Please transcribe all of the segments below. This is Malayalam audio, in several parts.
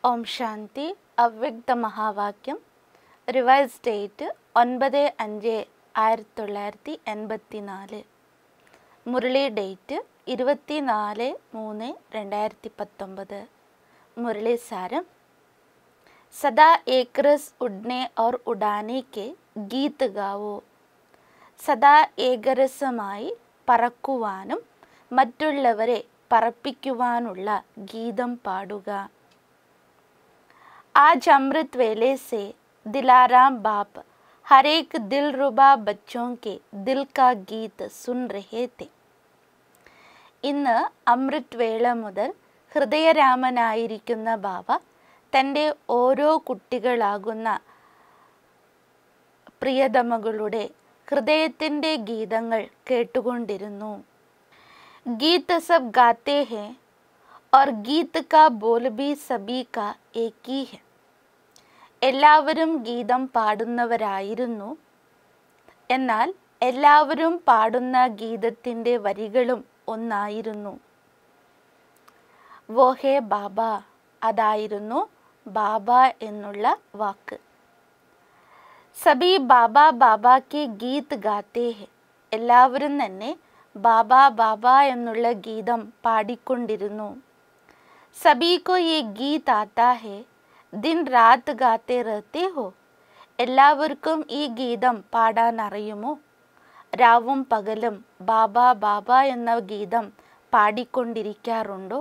ഓം ശാന്തി. അവ്യക്ത മഹാവാക്യം. Revise date 9/5/1984. Murli date 24/3/2019. Murli സാരം. സദാ ഏക് രസ് ഉഡ്നെ ഔർ ഉഡാനെ കെ ഗീത് ഗാവോ. സദാ ഏകരസമായി പറക്കുവാനും മറ്റുള്ളവരെ പറപ്പിക്കുവാനുള്ള ഗീതം പാടുക. आज अमृत वेले से दिलाराम बाप हर एक दिलरुबा बच्चों के दिल का गीत सुन रहे थे. ഇന്ന് അമൃത് വേള മുതൽ ഹൃദയരാമനായിരിക്കുന്ന ബാബ തൻ്റെ ഓരോ കുട്ടികളാകുന്ന പ്രിയതമകളുടെ ഹൃദയത്തിൻ്റെ ഗീതങ്ങൾ കേട്ടുകൊണ്ടിരുന്നു. ഗീത് സബ് ഗാത്തെ ഹെ और गीत का बोल भी सभी का एक ही है. എല്ലാവരും ഗീതം പാടുന്നവരായിരുന്നു. എന്നാൽ എല്ലാവരും പാടുന്ന ഗീതത്തിൻ്റെ വരികളും ഒന്നായിരുന്നു. വോ ഹേ ബാബ, അതായിരുന്നു ബാബ എന്നുള്ള വാക്ക്. സബി ബാബ ബാബ കെ ഗീത് ഗാത്തെ ഹെ. എല്ലാവരും തന്നെ ബാബ ബാബ എന്നുള്ള ഗീതം പാടിക്കൊണ്ടിരുന്നു. सभी को ये गीत आता है, दिन रात गाते रहते हो. എല്ലാവർക്കും ഈ ഗീതം പാടാൻ അറിയുമോ? രാവും പകലും ബാബ ബാബ എന്ന ഗീതം പാടിക്കൊണ്ടിരിക്കാറുണ്ടോ?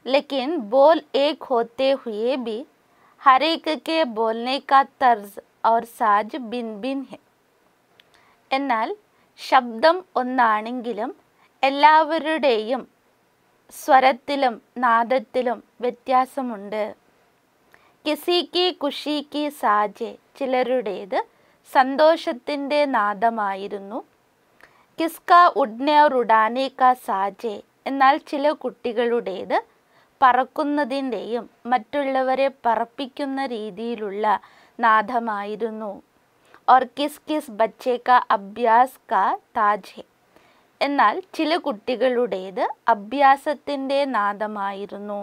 लेकिन बोल एक होते हुए भी हर एक के बोलने का तर्ज और साज भिन्न भिन्न है. എന്നാൽ ശബ്ദം ഒന്നാണെങ്കിലും എല്ലാവരുടെയും സ്വരത്തിലും നാദത്തിലും വ്യത്യാസമുണ്ട്. കിസിക്ക് ഖുഷിക്ക് സാജെ, ചിലരുടേത് സന്തോഷത്തിൻ്റെ നാദമായിരുന്നു. കിസ്ക ഉഡ്നെ ഔർ ഉഡാനെ കാ സാജെ, എന്നാൽ ചില കുട്ടികളുടേത് പറക്കുന്നതിൻ്റെയും മറ്റുള്ളവരെ പറപ്പിക്കുന്ന രീതിയിലുള്ള നാദമായിരുന്നു. और किस किस बच्चे का अभ्यास का ताज है, എന്നാൽ ചില കുട്ടികളുടേത് അഭ്യാസത്തിൻ്റെ നാദമായിരുന്നു.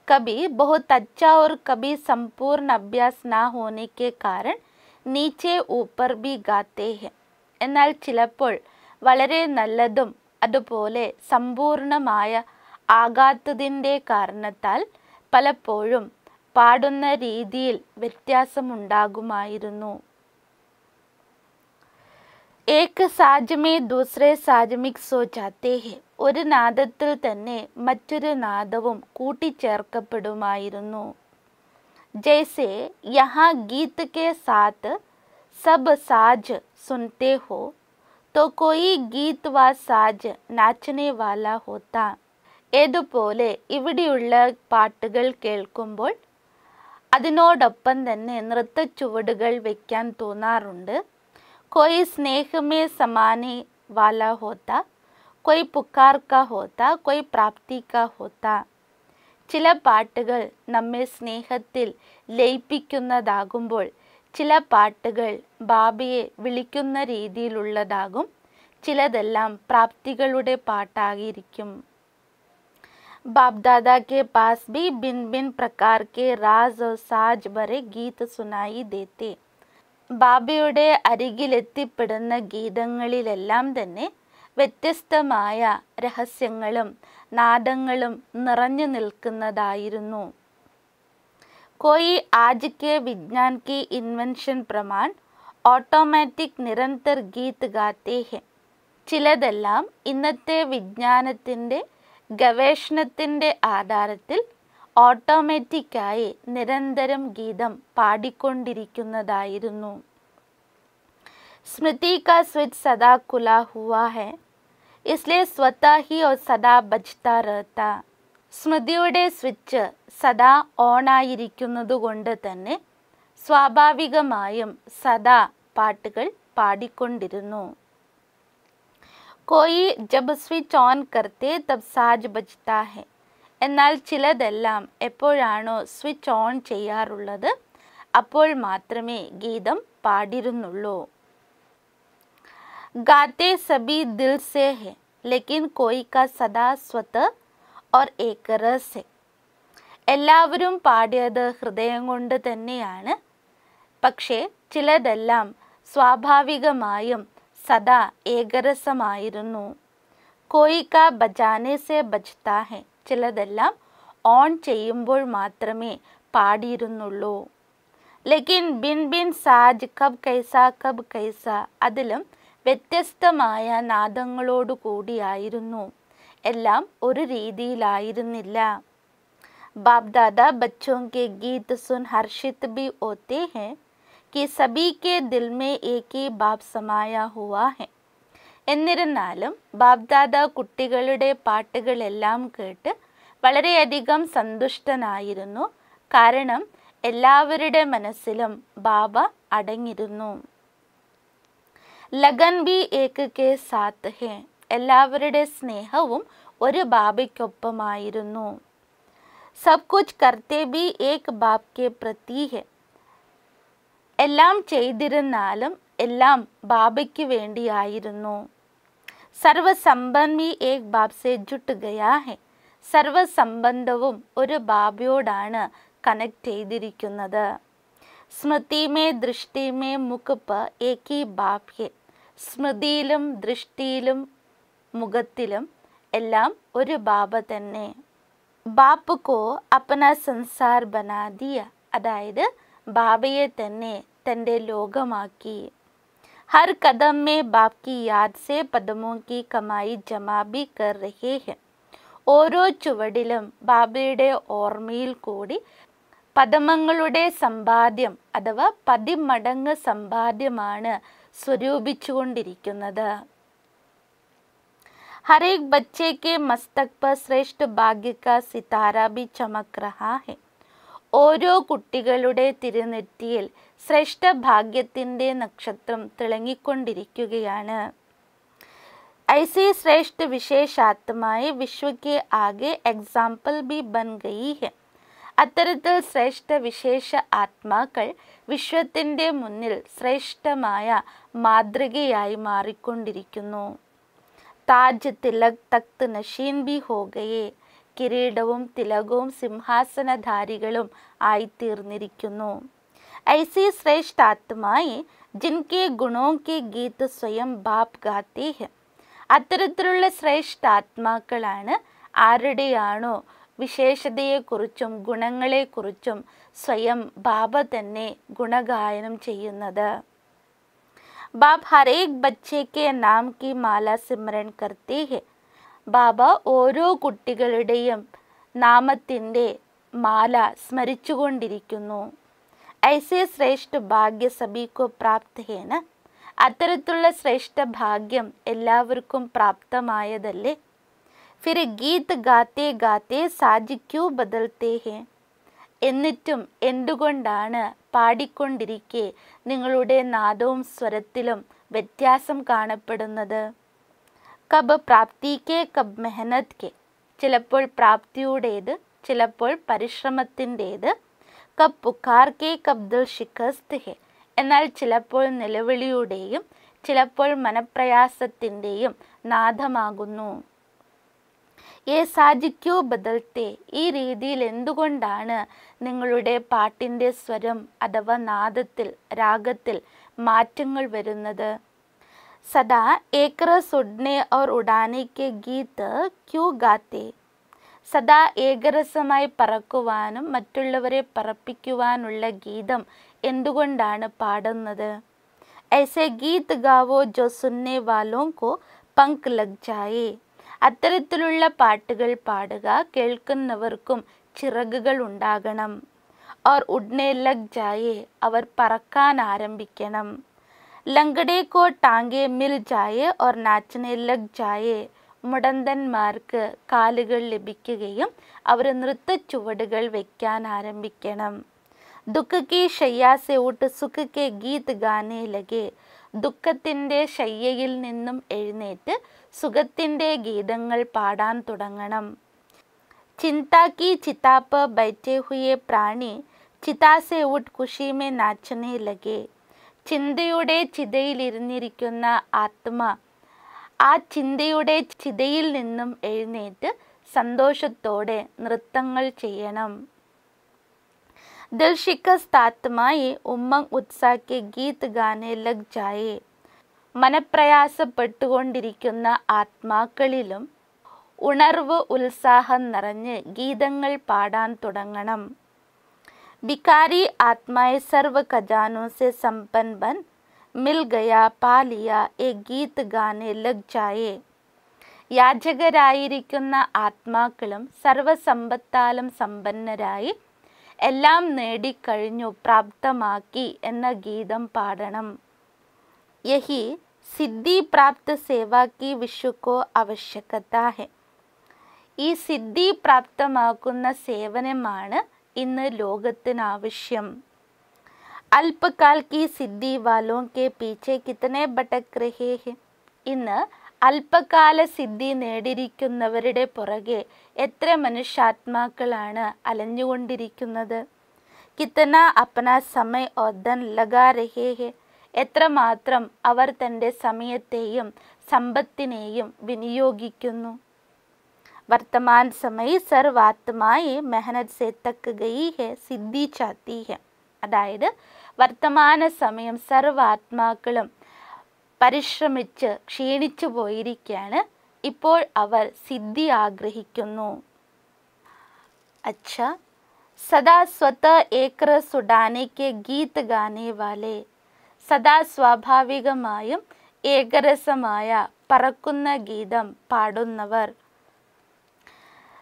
कभी बहुत अच्छा और कभी संपूर्ण अभ्यास ना होने के कारण नीचे ऊपर भी गाते हैं. എന്നാൽ ചിലപ്പോൾ വളരെ നല്ലതും അതുപോലെ സമ്പൂർണമായ ആകാത്തതിൻ്റെ കാരണത്താൽ പലപ്പോഴും പാടുന്ന രീതിയിൽ വ്യത്യാസമുണ്ടാകുമായിരുന്നു. ഏക് സാജ് മേ ദൂസറേ സാജ് മിക്സ് ഹോ ജാത്തേ ഹെ. ഒരു നാദത്തിൽ തന്നെ മറ്റൊരു നാദവും കൂട്ടിച്ചേർക്കപ്പെടുമായിരുന്നു. ജൈസെ യഹാ ഗീത് കെ സാത്ത് സബ് സാജ് സുൻതേ ഹോ തോ കോയി ഗീത് വാ സാജ് നാച്ചനെ വാല ഹോത്താ. ഏതുപോലെ ഇവിടെയുള്ള പാട്ടുകൾ കേൾക്കുമ്പോൾ അതിനോടൊപ്പം തന്നെ നൃത്തച്ചുവടുകൾ വയ്ക്കാൻ തോന്നാറുണ്ട്. कोई स्नेह में समाने वाला होता, कोई पुकार का होता, कोई प्राप्ति का होता. ചില പാട്ടുകൾ നമ്മെ സ്നേഹത്തിൽ ലയിപ്പിക്കുന്നതാകുമ്പോൾ ചില പാട്ടുകൾ ബാബയെ വിളിക്കുന്ന രീതിയിലുള്ളതാകും. ചിലതെല്ലാം പ്രാപ്തികളുടെ പാട്ടായിരിക്കും. बाप दादा के पास भी भिन्न भिन्न प्रकार के राज और साज भरे गीत सुनाई देते. ബാബയുടെ അരികിലെത്തിപ്പെടുന്ന ഗീതങ്ങളിലെല്ലാം തന്നെ വ്യത്യസ്തമായ രഹസ്യങ്ങളും നാദങ്ങളും നിറഞ്ഞു നിൽക്കുന്നതായിരുന്നു. കോയി ആജ് കെ വിജ്ഞാൻ കി ഇൻവെൻഷൻ പ്രമാൺ ഓട്ടോമാറ്റിക് നിരന്തർ ഗീത് ഗാത്തേ ഹെ. ചിലതെല്ലാം ഇന്നത്തെ വിജ്ഞാനത്തിൻ്റെ ഗവേഷണത്തിൻ്റെ ആധാരത്തിൽ ഓട്ടോമാറ്റിക്കായി നിരന്തരം ഗീതം പാടിക്കൊണ്ടിരിക്കുന്നതായിരുന്നു. സ്മൃതി കാ സ്വിച്ച് സദാ खुला हुआ है, इसलिए स्वतः ही और सदा बजता रहता. സ്മൃതിയുടെ സ്വിച്ച് സദാ ഓണായിരിക്കുന്നതുകൊണ്ട് തന്നെ സ്വാഭാവികമായും സദാ പാട്ടുകൾ പാടിക്കൊണ്ടിരുന്നു. കോയി ജബ് സ്വിച്ച് ഓൺ കർത്തെ തബ് സാജ് ബജ്താ ഹെ. എന്നാൽ ചിലതെല്ലാം എപ്പോഴാണോ സ്വിച്ച് ഓൺ ചെയ്യാറുള്ളത് അപ്പോൾ മാത്രമേ ഗീതം പാടിരുന്നുള്ളൂ. गाते सभी दिल से है, लेकिन कोई का सदा स्वतः और एक रस है. എല്ലാവരും പാടിയത് ഹൃദയം കൊണ്ട് തന്നെയാണ്. പക്ഷേ ചിലതെല്ലാം സ്വാഭാവികമായും സദാ ഏകരസമായിരുന്നു. കോയിക്ക ബജാനെ സെ ബജ്താ ഹെ, ചിലതെല്ലാം ഓൺ ചെയ്യുമ്പോൾ മാത്രമേ പാടിയിരുന്നുള്ളൂ. ലേക്കിൻ ബിൻ ബിൻ സാജ് കബ് കൈസ അതിലും വ്യത്യസ്തമായ നാദങ്ങളോടു കൂടിയായിരുന്നു. എല്ലാം ഒരു രീതിയിലായിരുന്നില്ല. बाप दादा बच्चों के गीत सुन हर्षित भी होते हैं कि सभी के दिल में एक ही बाप समाया हुआ है. എന്നിരുന്നാലും ബാബ്ദാദ കുട്ടികളുടെ പാട്ടുകളെല്ലാം കേട്ട് വളരെയധികം സന്തുഷ്ടനായിരുന്നു. കാരണം എല്ലാവരുടെ മനസ്സിലും ബാബ അടങ്ങിയിരുന്നു. ലഗൻ ബി ഏക് കെ സാത്ത് ഹെ, എല്ലാവരുടെ സ്നേഹവും ഒരു ബാബയ്ക്കൊപ്പമായിരുന്നു. സബ് കുച്ച് കർത്തെ ബി ഏക് ബാപ് കെ പ്രതി ഹെ, എല്ലാം ചെയ്തിരുന്നാലും എല്ലാം ബാബയ്ക്ക് വേണ്ടിയായിരുന്നു. സർവസംബന്ധ് ബി ഏക് ബാപ് സെ ജുട്ട് ഗയാ ഹെ, സർവസംബന്ധവും ഒരു ബാബയോടാണ് കണക്ട് ചെയ്തിരിക്കുന്നത്. സ്മൃതിമേ ദൃഷ്ടിമേ മുഖപ്പ് ഏക് ഹി ബാപ് ഹെ, സ്മൃതിയിലും ദൃഷ്ടിയിലും മുഖത്തിലും എല്ലാം ഒരു ബാബ തന്നെ. ബാപ്പ് കോ അപ്പന സംസാർ ബനാ ദിയ, അതായത് ബാബയെ തന്നെ തൻ്റെ ലോകമാക്കി. ഹർ കദം മേ ബാപ് കി യാദ് സെ പദമോ കി കമായി ജമാ ബി കർ രഹേ ഹെ, ഓരോ ചുവടിലും ബാബയുടെ ഓർമ്മയിൽ കൂടി പദമങ്ങളുടെ സമ്പാദ്യം അഥവാ 10 മടങ്ങ് സമ്പാദ്യമാണ് സ്വരൂപിച്ചുകൊണ്ടിരിക്കുന്നത്. हर एक बच्चे के मस्तक पर श्रेष्ठ भाग्य का सितारा भी चमक रहा है. ഓരോ കുട്ടികളുടെ തിരുനെറ്റിയിൽ ശ്രേഷ്ഠ ഭാഗ്യത്തിൻ്റെ നക്ഷത്രം തിളങ്ങിക്കൊണ്ടിരിക്കുകയാണ്. ऐसी श्रेष्ठ विशेष आत्माएं विश्व के आगे एग्जाम्पल भी बन गई है. അത്തരത്തിൽ ശ്രേഷ്ഠ വിശേഷ ആത്മാക്കൾ വിശ്വത്തിൻ്റെ മുന്നിൽ ശ്രേഷ്ഠമായ മാതൃകയായി മാറിക്കൊണ്ടിരിക്കുന്നു. താജ് തിലക് തഖ്ത് നഷീൻ ബി ഹോ ഗയേ, കിരീടവും തിലകവും സിംഹാസനധാരികളും ആയിത്തീർന്നിരിക്കുന്നു. ഐസി ശ്രേഷ്ഠ ആത്മായെ ജിൻകെ ഗുണോ കെ ഗീത് സ്വയം ബാപ് ഗാത്തെ ഹെ, അത്തരത്തിലുള്ള ശ്രേഷ്ഠ ആത്മാക്കളാണ് ആരുടെയാണോ വിശേഷതയെക്കുറിച്ചും ഗുണങ്ങളെക്കുറിച്ചും സ്വയം ബാബ തന്നെ ഗുണഗായനം ചെയ്യുന്നത്. ബാബ ഹർ ഏക് ബच्चे के नाम की माला सिमरन करते हैं. ബാബ ഓരോ കുട്ടികളുടെയും നാമത്തിൻ്റെ മാല സ്മരിച്ചുകൊണ്ടിരിക്കുന്നു. ഐസേ ശ്രേഷ്ഠ ഭാഗ്യ സബീകോ പ്രാപ്ത് ഹേന, അത്തരത്തിലുള്ള ശ്രേഷ്ഠ ഭാഗ്യം എല്ലാവർക്കും പ്രാപ്തമായതല്ലേ. ഫിർ ഗീത് ഗാത്തെ ഗാത്തെ സാജ് ക്യൂ ബദൽത്തെ ഹേ, എന്നിട്ടും എന്തുകൊണ്ടാണ് പാടിക്കൊണ്ടിരിക്കെ നിങ്ങളുടെ നാദവും സ്വരത്തിലും വ്യത്യാസം കാണപ്പെടുന്നത്? കബ് പ്രാപ്തി കെ കബ് മെഹനത് കെ, ചിലപ്പോൾ പ്രാപ്തിയുടേത് ചിലപ്പോൾ പരിശ്രമത്തിൻ്റേത്. കബ് പുക്കാർ കെ കബ് ദിൽ ശിഖസ്ത് ഹെ, എന്നാൽ ചിലപ്പോൾ നിലവിളിയുടെയും ചിലപ്പോൾ മനപ്രയാസത്തിൻ്റെയും നാദമാകുന്നു. ഏ സാജ് ക്യൂ ബദൽത്തെ, ഈ രീതിയിൽ എന്തുകൊണ്ടാണ് നിങ്ങളുടെ പാട്ടിൻ്റെ സ്വരം അഥവാ നാദത്തിൽ രാഗത്തിൽ മാറ്റങ്ങൾ വരുന്നത്? സദാ ഏക് രസ് ഉഡ്നെ ഔർ ഉഡാനെ കെ ഗീത് ക്യൂ ഗാത്തെ, സദാ ഏകരസമായി പറക്കുവാനും മറ്റുള്ളവരെ പറപ്പിക്കുവാനുള്ള ഗീതം എന്തുകൊണ്ടാണ് പാടുന്നത്? ഐസേ ഗീത് ഗാവോ ജോ സുൻനെ വാലോം കോ പങ്ക് ലഗ് ജായേ, അത്തരത്തിലുള്ള പാട്ടുകൾ പാടുക കേൾക്കുന്നവർക്കും ചിറകുകൾ ഉണ്ടാകണം. और उड़ने लग जाए, അവർ പറക്കാൻ ആരംഭിക്കണം. ലങ്കടെ കോ ടാങ്കെ മിൽ ജായേ और नाचने लग जाए, മുടന്തന്മാർക്ക് കാലുകൾ ലഭിക്കുകയും അവർ നൃത്തച്ചുവടുകൾ വയ്ക്കാൻ ആരംഭിക്കണം. ദുഃഖ കി ശയ്യാ സെ ഉട്ട് സുഖ കെ ഗീത് ഗാനെ ലഗേ, ദുഃഖത്തിൻ്റെ ശയ്യയിൽ നിന്നും എഴുന്നേറ്റ് സുഖത്തിൻ്റെ ഗീതങ്ങൾ പാടാൻ തുടങ്ങണം. ചിന്ത കി ചിതാ പർ ബൈഠേ ഹുയേ പ്രാണി ചിതാ സെ ഉട്ട് ഖുഷി മേ നാച്ചനെ ലഗേ, ചിന്തയുടെ ചിതയിലിരുന്നിരിക്കുന്ന ആത്മാ ആ ചിന്തയുടെ ചിതയിൽ നിന്നും എഴുന്നേറ്റ് സന്തോഷത്തോടെ നൃത്തങ്ങൾ ചെയ്യണം. दिल शिकस्त आत्माएं उमंग उत्साह के गीत गाने लग जाए. മനപ്രയാസപ്പെട്ടുകൊണ്ടിരിക്കുന്ന ആത്മാക്കളിലും ഉണർവ് ഉത്സാഹം നിറഞ്ഞ് ഗീതങ്ങൾ പാടാൻ തുടങ്ങണം. भिखारी आत्माएं सर्व खजानों से संपन्न बन मिल गया पा लिया एक गीत गाने लग जाए. യാചകരായിരിക്കുന്ന ആത്മാക്കളും സർവസമ്പത്താലും സമ്പന്നരായി എല്ലാം നേടിക്കഴിഞ്ഞു പ്രാപ്തമാക്കി എന്ന ഗീതം പാടണം. യഹി സിദ്ധി പ്രാപ്ത സേവാ കി വിശ്വ കോ ആവശ്യകത ഹെ. ഈ സിദ്ധി പ്രാപ്തമാക്കുന്ന സേവനമാണ് ഇന്ന് ലോകത്തിന് ആവശ്യം. അല്പകാൽ കി സിദ്ധി വാലോ കെ പീछे കിതനെ ഭടക് രഹേ ഹെ. ഇന്ന് അല്പകാല സിദ്ധി നേടിയിരിക്കുന്നവരുടെ പുറകെ എത്ര മനുഷ്യാത്മാക്കളാണ് അലഞ്ഞുകൊണ്ടിരിക്കുന്നത്. കിതന അപ്ന സമയ ഓർ ധൻ ലഗാ രഹേ ഹെ. എത്രമാത്രം അവർ തൻ്റെ സമയത്തെയും സമ്പത്തിനെയും വിനിയോഗിക്കുന്നു. വർത്തമാൻ സമയ സർവ ആത്മായെ മെഹനത് സെ തക് ഗയി ഹെ സിദ്ധി ചാത്തി ഹെ. അതായത് വർത്തമാന സമയം സർവ ആത്മാക്കളും പരിശ്രമിച്ച് ക്ഷീണിച്ചു പോയിരിക്കുകയാണ്. ഇപ്പോൾ അവർ സിദ്ധി ആഗ്രഹിക്കുന്നു. അച്ഛാ, സദാ സ്വതः ഏകരസ് ഉഡാനെ കെ ഗീത് ഗാനെ വാലെ. സദാ സ്വാഭാവികമായും ഏകരസമായ പറക്കുന്ന ഗീതം പാടുന്നവർ.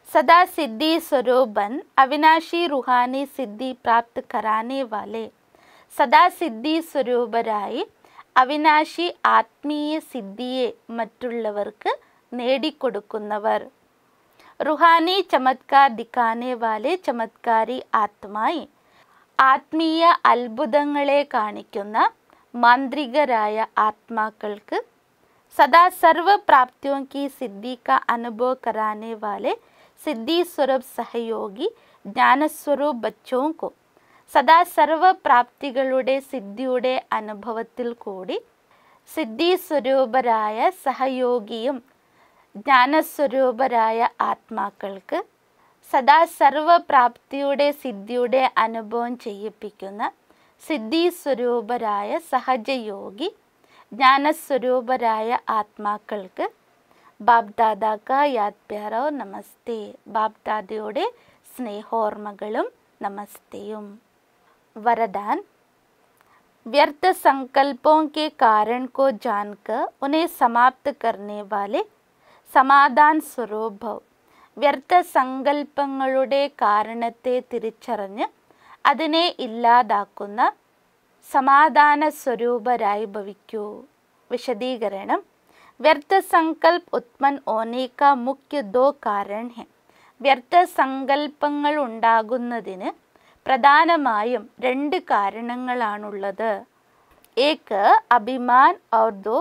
സദാ സിദ്ധി സ്വരൂപൻ അവിനാശി റുഹാനി സിദ്ധി പ്രാപ്ത് കരാനെ വാലെ. സദാ സിദ്ധി സ്വരൂപരായി അവിനാശി ആത്മീയ സിദ്ധിയെ മറ്റുള്ളവർക്ക് നേടിക്കൊടുക്കുന്നവർ. റുഹാനി ചമത്കാർ ദിഖാനെ വാലെ ചമത്കാരി ആത്മായി. ആത്മീയ അത്ഭുതങ്ങളെ കാണിക്കുന്ന മാന്ത്രികരായ ആത്മാക്കൾക്ക്. സദാ സർവ പ്രാപ്തിയോ കി സിദ്ധി കാ അനുഭവ കരാനെ വാലെ സിദ്ധി സ്വരൂപ് സഹയോഗി ജ്ഞാനസ്വരൂപ് ബച്ചോ കോ. സദാ സർവ പ്രാപ്തികളുടെ സിദ്ധിയുടെ അനുഭവത്തിൽ കൂടി സിദ്ധി സ്വരൂപരായ സഹയോഗിയും ജ്ഞാനസ്വരൂപരായ ആത്മാക്കൾക്ക് സദാ സർവ പ്രാപ്തിയുടെ സിദ്ധിയുടെ അനുഭവം ചെയ്യിപ്പിക്കുന്ന സിദ്ധി സ്വരൂപരായ സഹജയോഗി ജ്ഞാനസ്വരൂപരായ ആത്മാക്കൾക്ക് ബാപ്ദാദാ കാ യാദ് പ്യാരോ നമസ്തേ. ബാപ്ദാദയുടെ സ്നേഹോർമ്മകളും നമസ്തേയും. वरदान. व्यर्थ संकल्पों के कारण को जानकर उन्हें समाप्त करने वाले समाधान स्वरूप भव. വ്യർത്ഥ സങ്കല്പങ്ങളുടെ കാരണത്തെ തിരിച്ചറിഞ്ഞ് അതിനെ ഇല്ലാതാക്കുന്ന സമാധാന സ്വരൂപരായി ഭവിക്കൂ. വിശദീകരണം. വ്യർത്ഥ സങ്കല്പ് ഉത്പन्न होने का मुख्य दो कारण है. വ്യർത്ഥ സങ്കല്പങ്ങൾ ഉണ്ടാകുന്നതിന് പ്രധാനമായും രണ്ട് കാരണങ്ങളാണുള്ളത്. ഏക് അഭിമാൻ ഔർ ദോ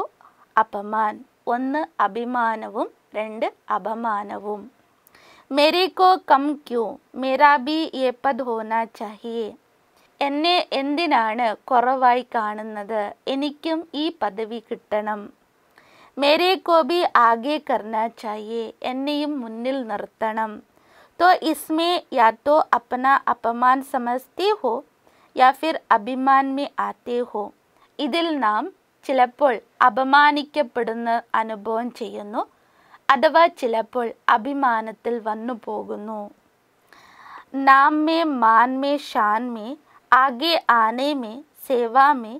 അപമാൻ. ഒന്ന് അഭിമാനവും രണ്ട് അപമാനവും. മേരെ കോ കം ക്യൂ, മേരാ ഭി യേ പദ് ഹോനാ ചാഹിയേ. എന്നെ എന്തിനാണ് കുറവായി കാണുന്നത്, എനിക്കും ഈ പദവി കിട്ടണം. മേരെ കോ ഭി ആഗേ കർനാ ചാഹിയേ, എന്നെയും മുന്നിൽ നിർത്തണം. तो इसमें या तो अपना अपमान समझते हो या फिर अभिमान में आते हो. ഇതിൽ നാം ചിലപ്പോൾ അപമാനിക്കപ്പെടുന്ന അനുഭവം ചെയ്യുന്നു അഥവാ ചിലപ്പോൾ അഭിമാനത്തിൽ വന്നു പോകുന്നു. नाम में मान में शान में आगे आने में सेवा में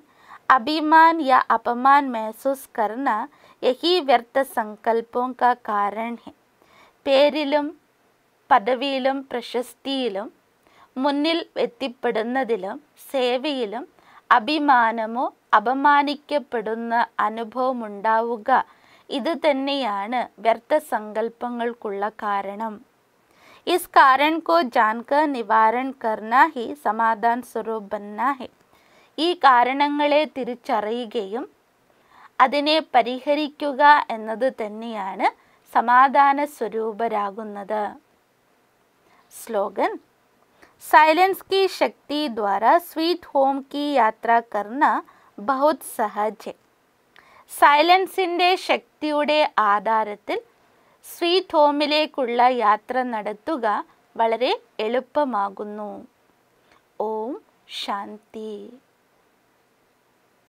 अभिमान या अपमान महसूस करना यही व्यर्थ संकल्पों का कारण है. പേരിലും പദവിയിലും പ്രശസ്തിയിലും മുന്നിൽ എത്തിപ്പെടുന്നതിലും സേവയിലും അഭിമാനമോ അപമാനിക്കപ്പെടുന്ന അനുഭവമുണ്ടാവുക ഇത് തന്നെയാണ് വ്യർത്ഥ സങ്കല്പങ്ങൾക്കുള്ള കാരണം. इस कारण को जानकर निवारण करना ही समाधान स्वरूप बनना है. ഈ കാരണങ്ങളെ തിരിച്ചറിയുകയും അതിനെ പരിഹരിക്കുക എന്നത് തന്നെയാണ് സമാധാന സ്വരൂപരാകുന്നത്. स्लोगन. साइलेंस की शक्ति द्वारा स्वीट होम की यात्रा करना बहुत सहज है. സൈലൻസിൻ്റെ ശക്തിയുടെ ആധാരത്തിൽ സ്വീറ്റ് ഹോമിലേക്കുള്ള യാത്ര നടത്തുക വളരെ എളുപ്പമാകുന്നു. ഓം शांति।